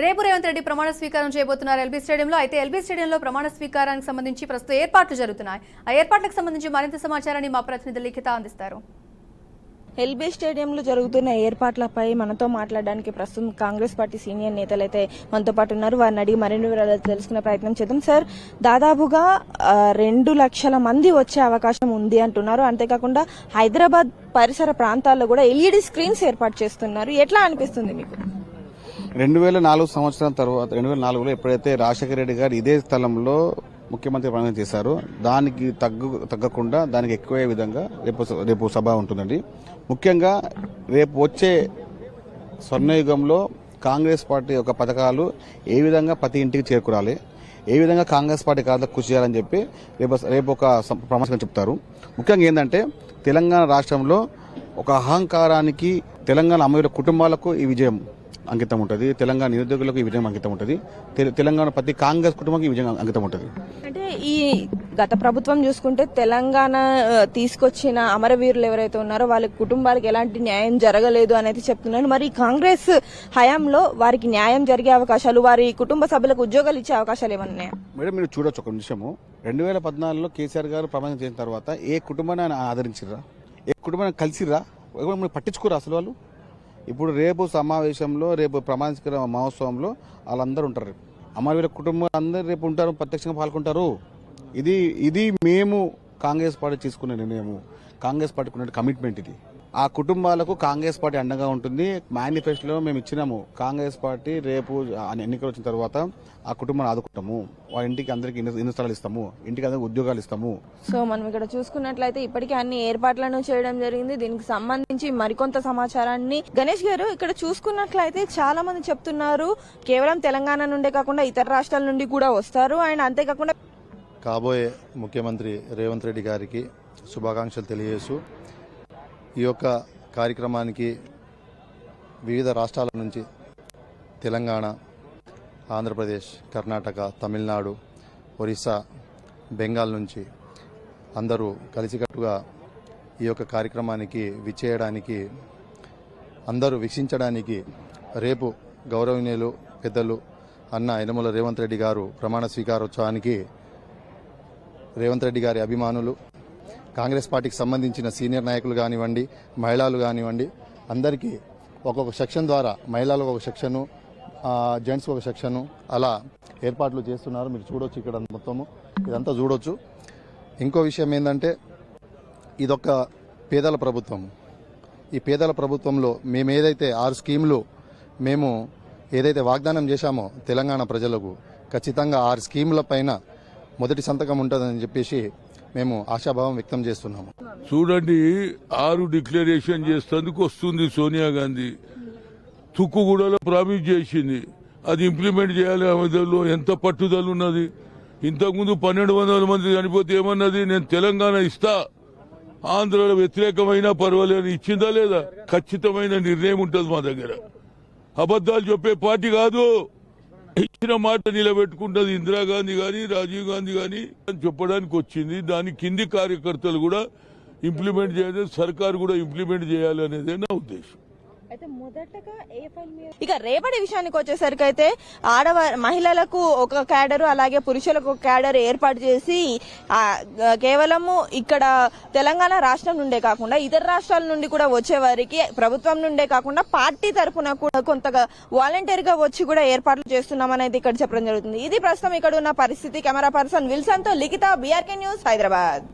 రేపు రేవంత్ రెడ్డి ప్రమాణ స్వీకారం చేయబోతున్నారు ఎల్బీ స్టేడియంలో. అయితే ఎల్బీ స్టేడియంలో ప్రమాణ స్వీకారానికి సంబంధించి ప్రస్తుత ఏర్పాట్లు జరుగుతున్నాయి. ఆ ఏర్పాట్లకు సంబంధించి మరింత సమాచారాన్ని మా ప్రతినిధి లిఖిత అందిస్తారు. ఎల్బీ స్టేడియంలో జరుగుతున్న ఏర్పాట్లపై మనతో మాట్లాడడానికి ప్రస్తుతం కాంగ్రెస్ పార్టీ సీనియర్ నేతలైతే మనతో పాటు ఉన్నారు. వారిని అడిగి మరిన్ని వివరాలు తెలుసుకునే ప్రయత్నం చేద్దాం. సార్, దాదాపుగా 2 లక్షల మంది వచ్చే అవకాశం ఉంది అంటున్నారు. అంతేకాకుండా హైదరాబాద్ పరిసర ప్రాంతాల్లో కూడా ఎల్ఈడి స్క్రీన్స్ ఏర్పాటు చేస్తున్నారు. ఎట్లా అనిపిస్తుంది మీకు? 2004 సంవత్సరం తర్వాత 2004లో ఎప్పుడైతే రాజశేఖర రెడ్డి గారు ఇదే స్థలంలో ముఖ్యమంత్రి ప్రమాణం చేశారు, దానికి తగ్గకుండా దానికి ఎక్కువే విధంగా రేపు సభ ఉంటుందండి. ముఖ్యంగా రేపు వచ్చే స్వర్ణయుగంలో కాంగ్రెస్ పార్టీ యొక్క పథకాలు ఏ విధంగా ప్రతి ఇంటికి చేరుకురాలి, ఏ విధంగా కాంగ్రెస్ పార్టీ కార్డులకు కృషి చేయాలని చెప్పి రేపు ఒక ప్రమాణం చెప్తారు. ముఖ్యంగా ఏంటంటే తెలంగాణ రాష్ట్రంలో ఒక అహంకారానికి తెలంగాణ అమరుల కుటుంబాలకు ఈ విజయం అంకితం ఉంటుంది, తెలంగాణ నిరుద్యోగులకు ఈ విజయం అంకితం ఉంటుంది, తెలంగాణ ప్రతి కాంగ్రెస్ కుటుంబానికి ఈ విజయం అంకితం ఉంటుంది. అంటే ఈ గత ప్రభుత్వం చూసుకుంటే తెలంగాణ తీసుకొచ్చిన అమరవీరులు ఎవరైతే ఉన్నారో వాళ్ళ కుటుంబాలకు ఎలాంటి న్యాయం జరగలేదు అనేది చెప్తున్నారు. మరి కాంగ్రెస్ హయాంలో వారికి న్యాయం జరిగే అవకాశాలు, వారి కుటుంబ సభ్యులకు ఉద్యోగాలు ఇచ్చే అవకాశాలు ఏమన్నాయి? మేడం, మీరు చూడొచ్చు ఒక నిమిషము. 2014లో కేసీఆర్ గారు ప్రమాణం చేసిన తర్వాత ఏ కుటుంబాన్ని ఆయన ఆదరించిర్రా, ఏ కుటుంబాన్ని కలిసిర్రా, పట్టించుకోరా అసలు వాళ్ళు? ఇప్పుడు రేపు సమావేశంలో, రేపు ప్రమాణ స్వీకార మహోత్సవంలో వాళ్ళందరూ ఉంటారు. అమరవీర కుటుంబం అందరూ రేపు ఉంటారు, ప్రత్యక్షంగా పాల్గొంటారు. ఇది మేము కాంగ్రెస్ పార్టీ తీసుకునే నిర్ణయము, కాంగ్రెస్ పార్టీకి ఉన్న కమిట్మెంట్ ఇది. ఆ కుటుంబాలకు కాంగ్రెస్ పార్టీ అండగా ఉంటుంది. మేనిఫెస్టోలో మేము ఇచ్చినాము, కాంగ్రెస్ పార్టీ రేపు ఎన్నికలు వచ్చిన తర్వాత ఆ కుటుంబాన్ని ఆదుకుంటాము, వాళ్ళ ఇంటికి అందరికి ఇళ్ల స్థలాలు ఇస్తాము, ఇంటికి అందరికి ఉద్యోగాలు ఇస్తాము. సో మనం ఇక్కడ చూసుకున్నట్లయితే ఇప్పటికే అన్ని ఏర్పాట్లను చేయడం జరిగింది. దీనికి సంబంధించి మరికొంత సమాచారాన్ని గణేష్ గారు ఇక్కడ చూసుకున్నట్లయితే చాలా మంది చెప్తున్నారు కేవలం తెలంగాణ నుండే కాకుండా ఇతర రాష్ట్రాల నుండి కూడా వస్తారు. అండ్ అంతేకాకుండా కాబోయే ముఖ్యమంత్రి రేవంత్ రెడ్డి గారికి శుభాకాంక్షలు తెలియజేస్తూ ఈ యొక్క కార్యక్రమానికి వివిధ రాష్ట్రాల నుంచి తెలంగాణ, ఆంధ్రప్రదేశ్, కర్ణాటక, తమిళనాడు, ఒరిస్సా, బెంగాల్ నుంచి అందరూ కలిసికట్టుగా ఈ యొక్క కార్యక్రమానికి విచ్చేయడానికి, అందరూ వీక్షించడానికి రేపు గౌరవనీయులు పెద్దలు అన్న యనమల రేవంత్ రెడ్డి గారు ప్రమాణ స్వీకారోత్సవానికి రేవంత్ రెడ్డి గారి అభిమానులు, కాంగ్రెస్ పార్టీకి సంబంధించిన సీనియర్ నాయకులు కానివ్వండి, మహిళలు కానివ్వండి, అందరికీ ఒక్కొక్క సెక్షన్ ద్వారా మహిళలకు ఒక సెక్షను, జెంట్స్కి ఒక సెక్షను అలా ఏర్పాట్లు చేస్తున్నారు. మీరు చూడొచ్చు, ఇక్కడ మొత్తము ఇదంతా చూడొచ్చు. ఇంకో విషయం ఏంటంటే ఇదొక పేదల ప్రభుత్వం. ఈ పేదల ప్రభుత్వంలో మేము ఏదైతే 6 స్కీములు మేము ఏదైతే వాగ్దానం చేశామో తెలంగాణ ప్రజలకు, ఖచ్చితంగా 6 స్కీముల పైన మొదటి సంతకం ఉంటుందని చెప్పేసి మేము ఆశాభావం వ్యక్తం చేస్తున్నాము. చూడండి, 6 డిక్లరేషన్ చేసేందుకు వస్తుంది సోనియా గాంధీ. తుక్కుగూడలో ప్రామిస్ చేసింది, అది ఇంప్లిమెంట్ చేయాలి. ఆమెలో ఎంత పట్టుదల ఉన్నది. ఇంతకుముందు 1200 మంది చనిపోతే ఏమన్నది, నేను తెలంగాణ ఇస్తా, ఆంధ్రలో వ్యతిరేకమైన పర్వాలేదు, ఇచ్చిందా లేదా? ఖచ్చితమైన నిర్ణయం ఉంటుంది మా దగ్గర. అబద్దాలు చెప్పే పార్టీ కాదు, ఇచ్చిన మాట నిలబెట్టుకుంటుంది. ఇందిరాగాంధీ గాని, రాజీవ్ గాంధీ గాని చెప్పడానికి వచ్చింది. దాని కింది కార్యకర్తలు కూడా ఇంప్లిమెంట్ చేయాలి, సర్కారు కూడా ఇంప్లిమెంట్ చేయాలి అనేదే నా ఉద్దేశం. ఇక రేపటి విషయానికి వచ్చేసరికి అయితే మహిళలకు ఒక క్యాడరు, అలాగే పురుషులకు ఒక క్యాడర్ ఏర్పాటు చేసి కేవలము ఇక్కడ తెలంగాణ రాష్ట్రం నుండే కాకుండా ఇతర రాష్ట్రాల నుండి కూడా వచ్చే వారికి ప్రభుత్వం నుండే కాకుండా పార్టీ తరఫున కూడా కొంతగా వాలంటీర్ గా వచ్చి కూడా ఏర్పాట్లు చేస్తున్నామని అయితే ఇక్కడ చెప్పడం జరుగుతుంది. ఇది ప్రస్తుతం ఇక్కడ ఉన్న పరిస్థితి. కెమెరా పర్సన్ విల్సన్ తో లిఖిత, బీఆర్కే న్యూస్, హైదరాబాద్.